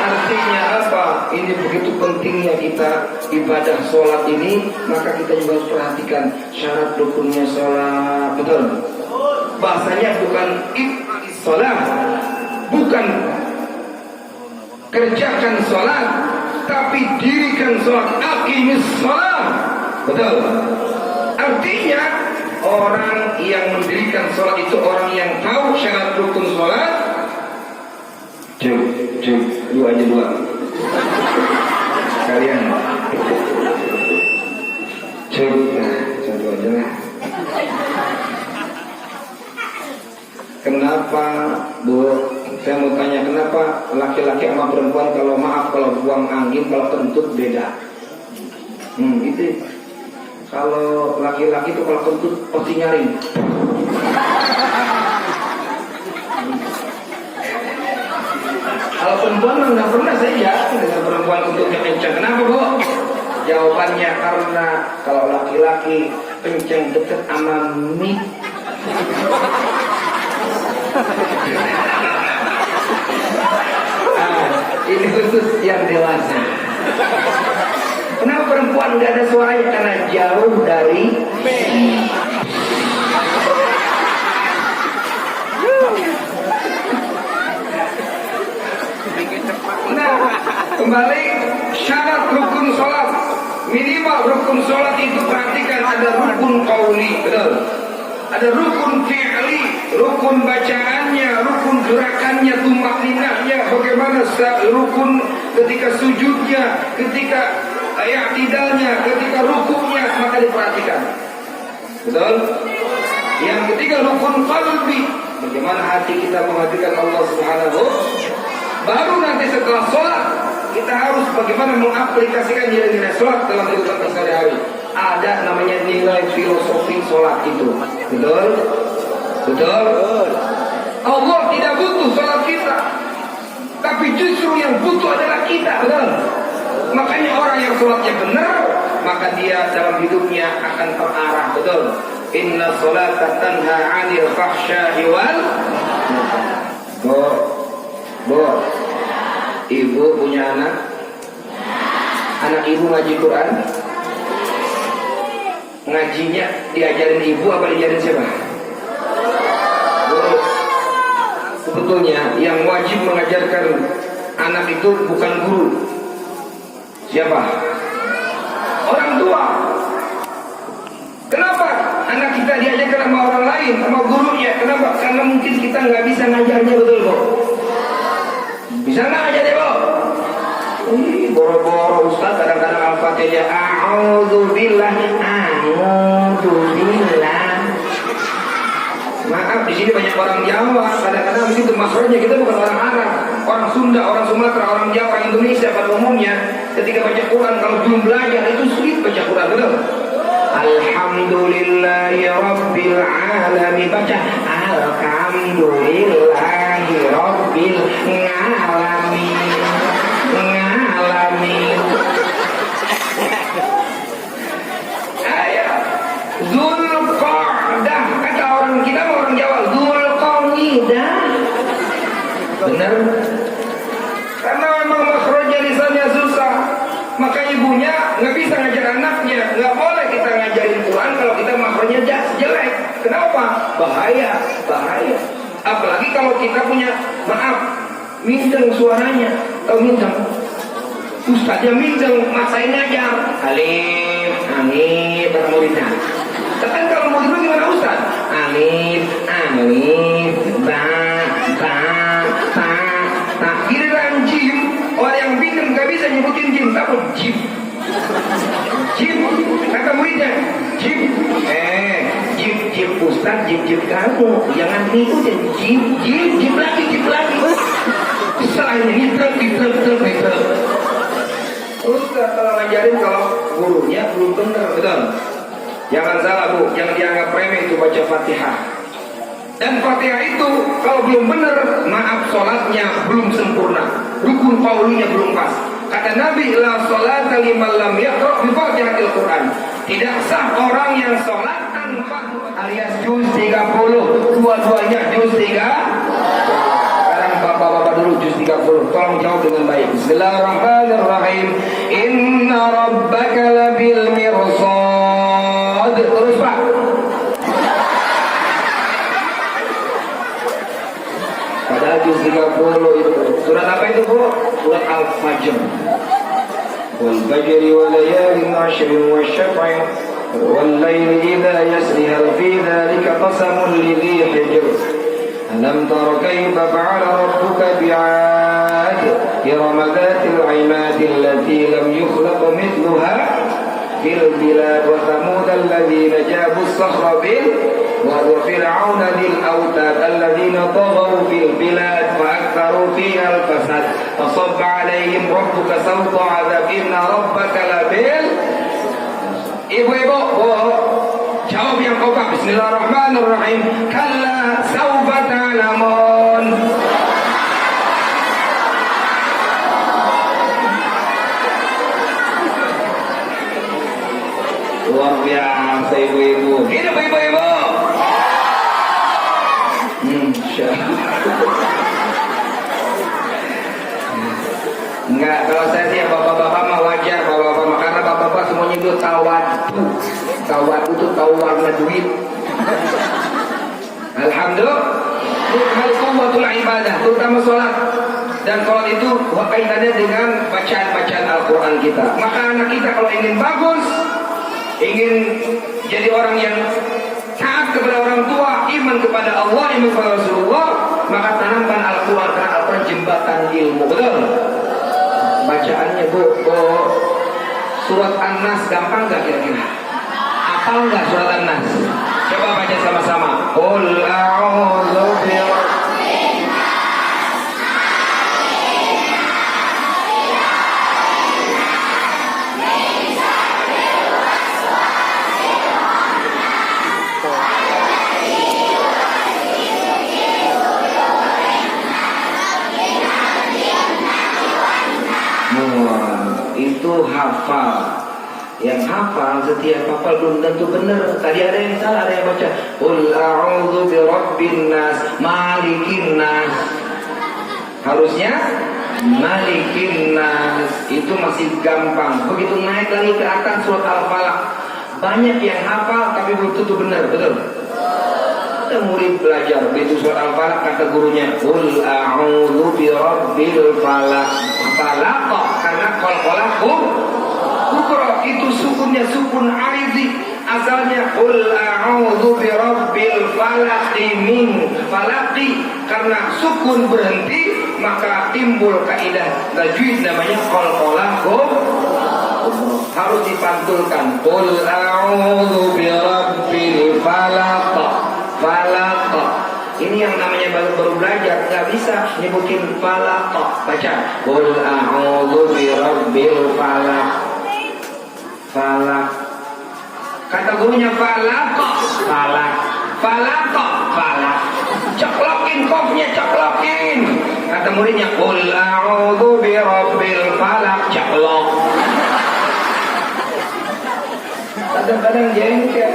Artinya apa? Ini begitu pentingnya kita ibadah sholat ini, maka kita juga harus perhatikan syarat rukunnya sholat. Betul? Bahasanya bukan sholat, bukan kerjakan sholat, tapi dirikan sholat. Aqimis sholat. Betul? Artinya orang yang mendirikan sholat itu orang yang tahu syarat rukun sholat. Dua aja dua. Kalian satu aja lah. Kenapa, Bu? Saya mau tanya, kenapa laki-laki sama perempuan kalau buang angin, kalau kentut beda? Itu kalau laki-laki itu kalau kentut pasti nyaring. Kalau perempuan nggak pernah saya ya dengan perempuan kentutnya kencang. Kenapa, Bu? Jawabannya karena kalau laki-laki kencang deket sama mie. Ini khusus yang dewasa. Kenapa perempuan nggak ada suaranya? Karena jauh dari kembali syarat rukun sholat. Minimal rukun sholat itu perhatikan ada rukun qauli, betul? Ada rukun fi'li, rukun bacaannya, rukun gerakannya, tumakninahnya, bagaimana rukun ketika sujudnya, ketika i'tidalnya, ketika rukuknya, maka diperhatikan. Betul? Yang ketiga rukun qalbi, bagaimana hati kita menghatikan Allah Subhanahu. Baru nanti setelah sholat kita harus bagaimana mengaplikasikan nilai-nilai sholat dalam kehidupan sehari-hari. Ada namanya nilai filosofi sholat itu. Betul? Betul? Allah tidak butuh sholat kita, tapi justru yang butuh adalah kita. Betul? Makanya orang yang sholatnya benar, maka dia dalam hidupnya akan terarah. Betul? Inna sholata tanha 'anil fahsya'i wal. Bu, ibu punya anak? Anak ibu ngaji Quran? Ngajinya diajarin ibu apa diajarin siapa? Bu, sebetulnya yang wajib mengajarkan anak itu bukan guru. Siapa? Orang tua. Kenapa? Anak kita diajarkan sama orang lain, sama gurunya. Kenapa? Karena mungkin kita nggak bisa ngajarnya, betul, Bu? Bisa nggak ngajarnya, Bu? Boro-boro Ustaz kadang-kadang Al-Fatihah a'udzubillah. Maaf, di sini banyak orang Jawa. Kadang-kadang begitu maksudnya kita bukan orang Arab, orang Sunda, orang Sumatera, orang Jawa, orang Indonesia pada umumnya. Ketika baca Quran kalau belum belajar itu sulit baca Quran, betul? Alhamdulillahi Rabbil Alamin. Baca Alhamdulillahi Rabbil Alamin. Ayat Dzulqa'dah, kata orang kita orang Jawa Dzulqa'dah. Benar? Karena memang makhrajnya lisannya susah, maka ibunya nggak bisa ngajar anaknya. Nggak boleh kita ngajarin Quran kalau kita makhrajnya jelek. Kenapa? Bahaya. Apalagi kalau kita punya, maaf, mindeng suaranya. Tahu mindeng? Ustaznya mindeng, maksain ngajar. Alif, para muridnya. Tapi kalau muridnya gimana Ustaz? Alif, ba. Giliran jim, orang yang mindeng gak bisa nyebutin jim, tapi jim. Kata muridnya, jim. Jim Ustaz, jim kamu. Jangan ngikutin jim lagi. Selain ini truk. Ustaz kalau ngajarin kalau gurunya belum benar, betul? Jangan salah, Bu, jangan dianggap remeh itu baca Fatihah. Dan Fatihah itu kalau belum benar, maaf, sholatnya belum sempurna, rukun qaulinya belum pas. Kata Nabi, la salata liman lam yaqra' bi Fatihatil Quran. Tidak sah orang yang salat tanpa alias juz 30, dua-duanya juz 3. Sekarang bapak-bapak dulu juz 30. Tolong jawab dengan baik. Bismillahirrahmanirrahim. Inna rabbaka labil mirsad. Terus Pak. Padahal juz 30 itu. Surat apa itu, Bu? Surat Al-Fajr. Wal fajri wa layalin 'ashrin wasyaf'i wal laili idza yasri hal fi dzalika qasamun lidhi hijr. Alam tara kayfa fa'ala rabbuka bi'ad iram dhatil 'imad allati lam yukhlaq mithluha fil bilad wa thamud alladhina jabu as-sakhra bil وفرعون ذي الأوتاد الذين طغوا في البلاد فأكثروا فيها الفساد فصب عليهم ربك سوط عذاب إن ربك لبال. Ibu-ibu, jawab yang kompak. Bismillahirrahmanirrahim. Kalla sawfa ta'lamun. Luar biasa ibu-ibu. Hidup ibu-ibu. Enggak, kalau saya sih bapak-bapak mah wajar, bapak-bapak mah, karena bapak-bapak semuanya itu tawadu. Tawadu itu tahu warna duit. Alhamdulillah. Quwwatul ibadah, terutama sholat. Dan sholat itu kaitannya dengan bacaan-bacaan Al-Quran kita. Maka anak kita kalau ingin bagus, ingin jadi orang yang taat kepada orang tua, iman kepada Allah, iman kepada Rasulullah, maka tanamkan Al-Quran, karena Al-Quran jembatan ilmu. Betul? Bacaannya Bu, surat An-Nas gampang gak kira-kira? Hafal gak surat An-Nas? Coba baca sama-sama. Qul a'udzu birabbin itu hafal. Yang hafal, setiap hafal belum tentu benar. Tadi ada yang salah, ada yang baca Qul a'udzu birabbin nas, malikin nas. Harusnya malikin nas. Itu masih gampang. Begitu naik lagi ke atas surat Al-Falaq, banyak yang hafal tapi belum tentu benar. Betul? Ada murid belajar begitu surat Al-Falaq, kata gurunya Qul a'udzu birabbil falaq. Falaq karena qalqalahu kukro, itu sukunnya sukun arizi. Asalnya Qul a'udzu birabbil falaq min falaqi. Karena sukun berhenti, maka timbul kaidah tajwid namanya qalqalahu. Harus dipantulkan Qul a'udzu birabbil falaq. Falaq. Ini yang namanya baru belajar, nggak bisa nyebutin falaq. Baca Qul a'udzu birabbil falaq. Falaq. Kata gurunya falaq. Falaq. Falaq. Falaq. Ceklokin kopnya, ceklokin. Kata muridnya Qul a'udzu birabbil falaq. Ceklok. Kadang-kadang jengkel.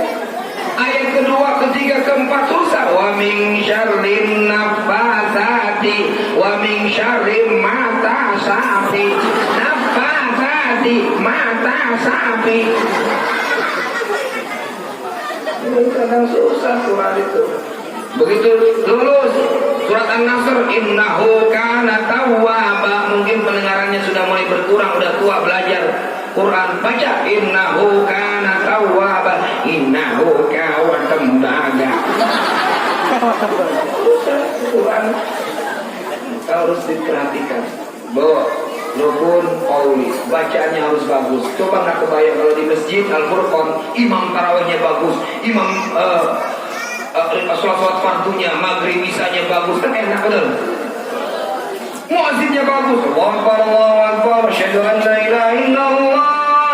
Ayat kedua, ketiga, keempat susah. Wa min syarrin naffatsati wa min syarri mata safi. Naffatsati mata safi. Kadang susah surat itu. Begitu lulus surat An-Nasr, innahu kana tawwaba. Mungkin pendengarannya sudah mulai berkurang, udah tua belajar Quran, baca innahu kana tawwaba, innahu kana tembaga. Quran harus diperhatikan. Rukun qauli, bacaannya harus bagus. Coba nggak kebayang kalau di masjid Al-Furqan imam tarawihnya bagus, imam sholat fardunya, maghrib isanya bagus, kan enak benar. Muazzinnya bagus. Allahu Akbar, Allahu Akbar, asyhadu an la ilaha illallah,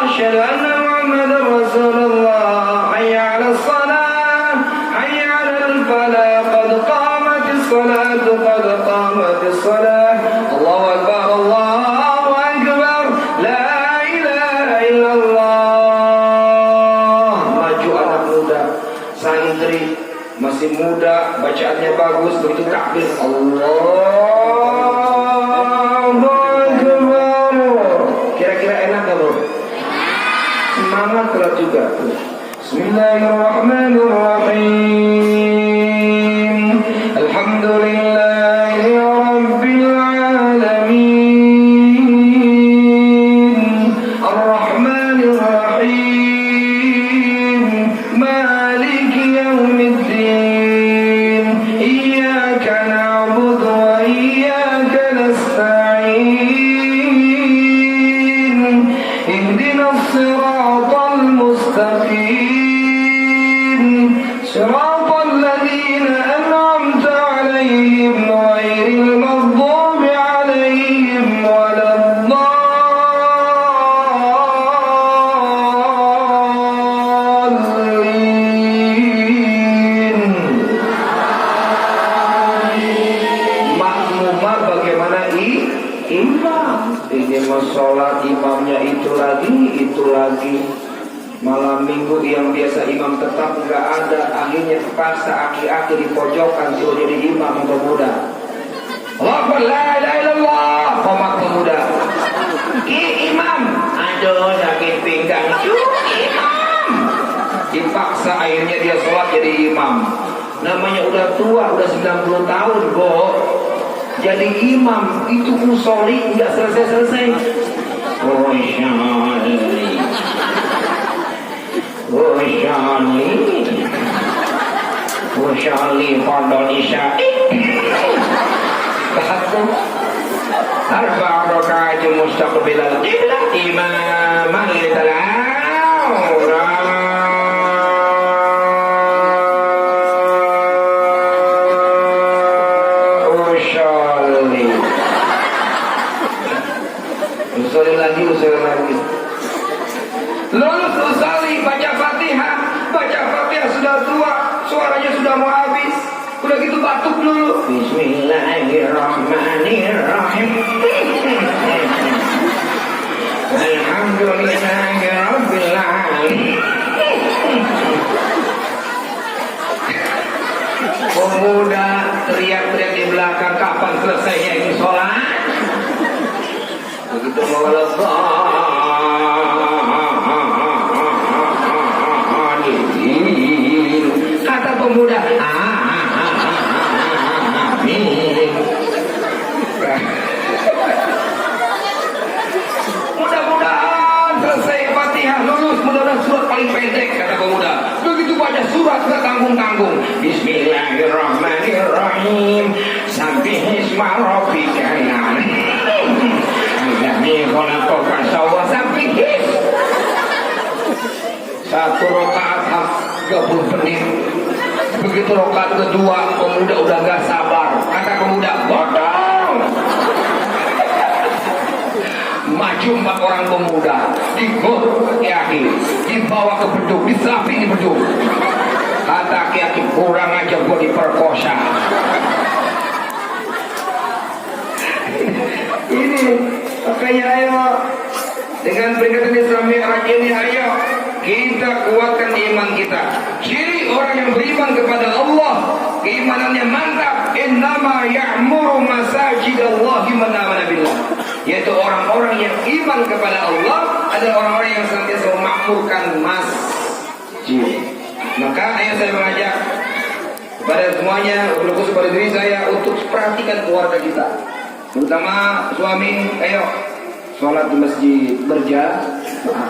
asyhadu anna Muhammadar Rasulullah. Hayya 'alas shalah, hayya 'alal falah, qad qamatis salatu, qad qamatis salah. Allahu Akbar, Allahu Akbar, bacanya bagus, begitu takbir Allahu Akbar. Kira-kira enak gak bro? Semangat berat juga. Bismillahirrahmanirrahim. Alhamdulillahi Rabbil Alamin. Ar-Rahmanir Rahim. Maliki Yawmiddin. Iyyaka na'budu wa iyyaka nasta'in. Ihdinas siratal mustaqim. Siratal ladzina an'amta 'alaihim ghairil maghdubi 'alaihim waladdallin. Makmumah bagaimana imam? Ini sholat imamnya itu lagi. Malam minggu yang biasa imam tetap nggak ada, akhirnya terpaksa aki-aki di pojokan suruh jadi imam pemuda. Allahu la ilaha illallah, komat pemuda. Imam, aduh sakit pinggang, imam. Dipaksa akhirnya dia sholat jadi imam. Namanya udah tua, udah 90 tahun, jadi imam itu musolli nggak selesai. Syali fardol isya'i satu arba' rakaat mustaqbilal qiblah imaman usulin lagi lulus usali baca Fatihah sudah tua, suaranya sudah mau habis, udah gitu batuk dulu. Bismillahirrahmanirrahim. Alhamdulillahirabbil alamin. Pemuda teriak-teriak di belakang, kapan selesainya ini sholat? Begitu mau kata pemuda, mudah-mudahan selesai Fatihah, lulus, mudah-mudahan surat paling pendek, kata pemuda. Begitu baca surat gak tanggung-tanggung. Bismillahirrahmanirrahim. Sabbihisma rabbikal a'la. Alladzi khalaqa fasawwa sabbihis. Satu rakaat 30 menit. Begitu rakaat kedua, pemuda udah gak sabar. Kata pemuda, bodong. Maju 4 orang pemuda, digot aki-aki, dibawa ke beduk, disapi di beduk. Kata aki-aki, kurang aja gua diperkosa. Ini makanya ayo dengan peringatan Islam Mi'raj ini, ayo kita kuatkan iman kita. Ciri orang yang beriman kepada Allah, keimanannya mantap. Innama ya'muru masajidallahi man amana billah. Yaitu orang-orang yang iman kepada Allah adalah orang-orang yang senantiasa memakmurkan masjid. Maka ayah saya mengajak kepada semuanya, khusus pada diri saya, untuk perhatikan keluarga kita, terutama suami. Ayo sholat di masjid,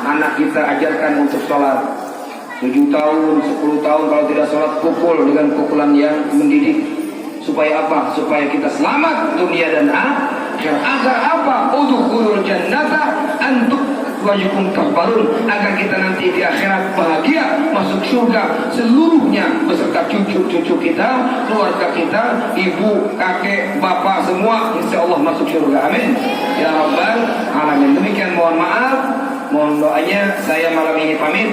anak kita ajarkan untuk sholat. 7 tahun, 10 tahun kalau tidak sholat, pukul dengan pukulan yang mendidik. Supaya apa? Supaya kita selamat dunia dan akhirat. Agar apa? Udkhulul jannata antum wajukum tahbarun. Agar kita nanti di akhirat bahagia masuk surga seluruhnya beserta cucu-cucu kita, keluarga kita, ibu, kakek, bapak semua insya Allah masuk surga. Amin ya rabbal alamin. Demikian, mohon maaf, mohon doanya. Saya malam ini pamit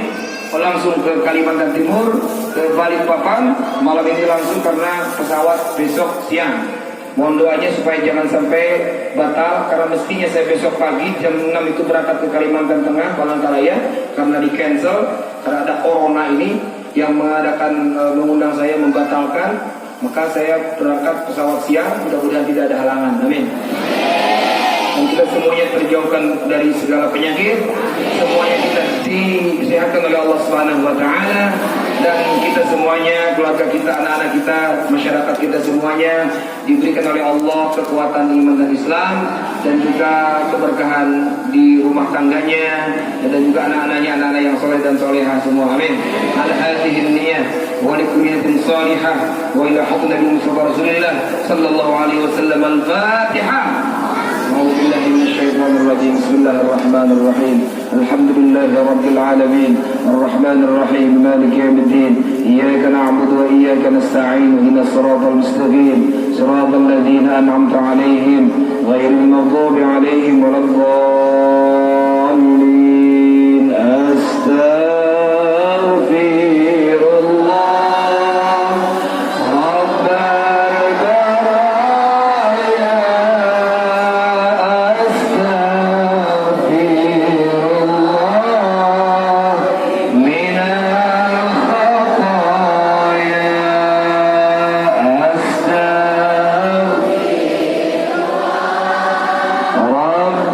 langsung ke Kalimantan Timur, ke Balikpapan malam ini langsung karena pesawat besok siang. Mohon doanya supaya jangan sampai batal, karena mestinya saya besok pagi jam 6 itu berangkat ke Kalimantan Tengah, Palangkaraya, karena di cancel karena ada corona ini yang mengadakan mengundang saya membatalkan. Maka saya berangkat pesawat siang, mudah-mudahan tidak ada halangan. Amin. Dan kita semuanya terjauhkan dari segala penyakit, semuanya kita disehatkan oleh Allah Subhanahu wa taala, dan kita semuanya, keluarga kita, anak-anak kita, masyarakat kita semuanya diberikan oleh Allah kekuatan iman dan Islam, dan juga keberkahan di rumah tangganya, dan juga anak-anaknya, anak-anak yang soleh dan solehah semua. Amin. Ala hadhihi niyyah wa likulli niyatin salihah wa ila hadratin Nabi Muhammad Rasulullah sallallahu alaihi wasallam. Al-Fatihah. أعوذ بالله من الشيطان الرجيم. بسم الله الرحمن الرحيم. الحمد لله رب العالمين الرحمن الرحيم مالك يوم الدين إياك نعبد وإياك نستعين اهدنا الصراط المستقيم صراط الذين أنعمت عليهم غير المغضوب عليهم ولا الضالين. أستغفر الله رب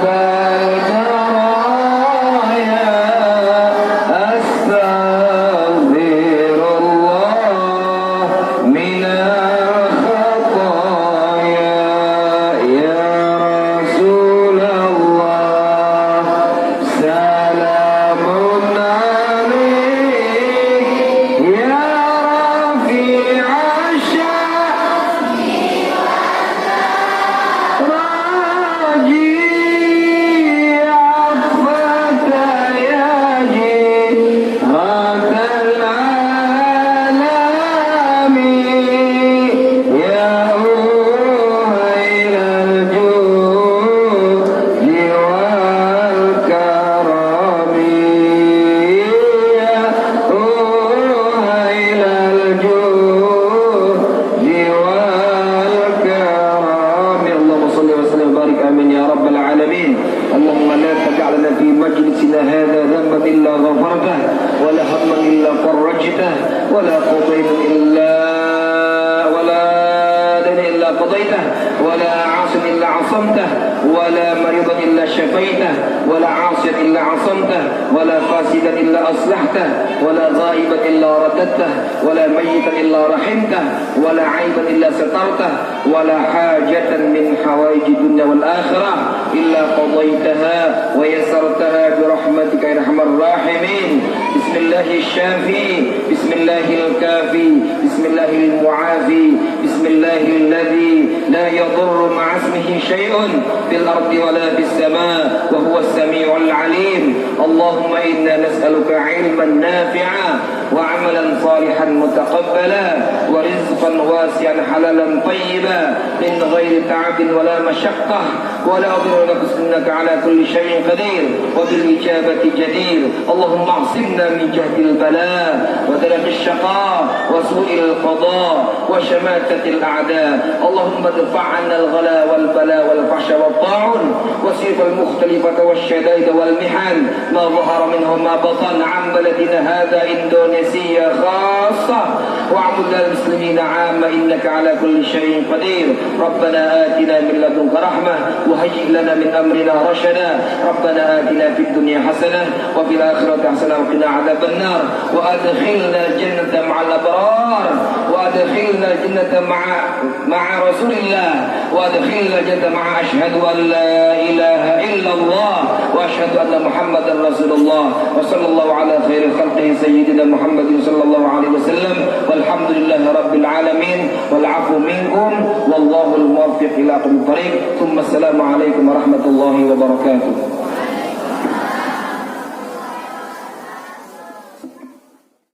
اللهم اعصمنا من جهد البلاء ودرك الشقاء وسوء القضاء وشماتة الأعداء. اللهم ادفع عنا الغلا والبلاء والفحش والطاعون وسيف المختلفة والشدائد والمحن ما ظهر منه ما بطن عن بلدنا هذا إندونيسيا خاصة وعن بلاد المسلمين عامة إنك على كل شيء قدير. ربنا آتنا من لدنك رحمة وهيئ لنا من أمرنا رشدا. ربنا آتنا في الدنيا حسنة وفي الآخرة حسنة وقنا عذاب النار وأدخلنا الجنة مع الأبرار وأدخلنا الجنة مع رسول الله وأدخلنا الجنة مع أشهد أن لا إله إلا الله وأشهد أن محمدا رسول الله وصلى الله على خير خلقه سيدنا محمد صلى الله عليه وسلم والحمد لله رب العالمين والعفو منكم والله الموفق إلى أقرب الطريق. ثم السلام عليكم ورحمة الله وبركاته.